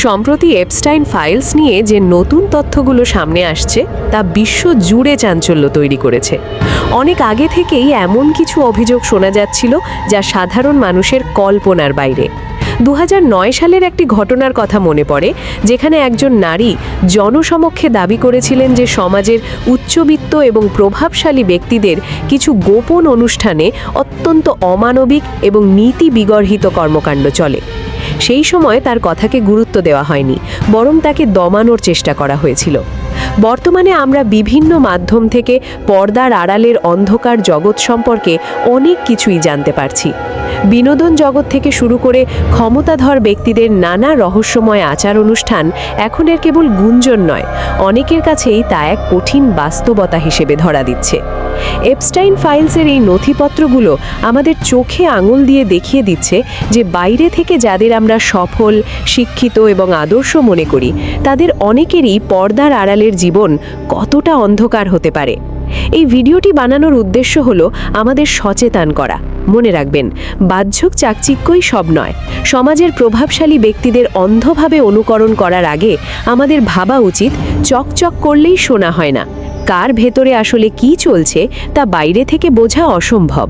সম্প্রতি Epstein files নিয়ে যে নতুন তথ্যগুলো সামনে আসছে তা বিশ্ব জুড়ে চাঞ্চল্য তৈরি করেছে। অনেক আগে থেকেই এমন কিছু অভিযোগ শোনা যাচ্ছিল যা সাধারণ মানুষের কল্পনার বাইরে। 2009 সালের একটি ঘটনার কথা মনে পড়ে, যেখানে একজন নারী জনসমক্ষে দাবি করেছিলেন যে সমাজের উচ্চবিত্ত এবং প্রভাবশালী ব্যক্তিদের কিছু গোপন অনুষ্ঠানে অত্যন্ত অমানবিক এবং নীতি বিগর্হিত কর্মকাণ্ড চলে। সেই সময় তার কথাকে গুরুত্ব দেওয়া হয়নি, বরং তাকে দমানোর চেষ্টা করা হয়েছিল। বর্তমানে আমরা বিভিন্ন মাধ্যম থেকে পর্দার আড়ালের অন্ধকার জগৎ সম্পর্কে অনেক কিছুই জানতে পারছি। বিনোদন জগৎ থেকে শুরু করে ক্ষমতাধর ব্যক্তিদের নানা রহস্যময় আচার অনুষ্ঠান এখন এর কেবল গুঞ্জন নয়, অনেকের কাছেই তা এক কঠিন বাস্তবতা হিসেবে ধরা দিচ্ছে। এপস্টাইন ফাইলসের এই নথিপত্রগুলো আমাদের চোখে আঙুল দিয়ে দেখিয়ে দিচ্ছে যে বাইরে থেকে যাদের আমরা সফল, শিক্ষিত এবং আদর্শ মনে করি, তাদের অনেকেরই পর্দার আড়ালের জীবন কতটা অন্ধকার হতে পারে। এই ভিডিওটি বানানোর উদ্দেশ্য হলো আমাদের সচেতন করা। মনে রাখবেন, বাহ্যিক চাকচিক্যই সব নয়। সমাজের প্রভাবশালী ব্যক্তিদের অন্ধভাবে অনুকরণ করার আগে আমাদের ভাবা উচিত, চকচক করলেই শোনা হয় না, কার ভেতরে আসলে কি চলছে তা বাইরে থেকে বোঝা অসম্ভব।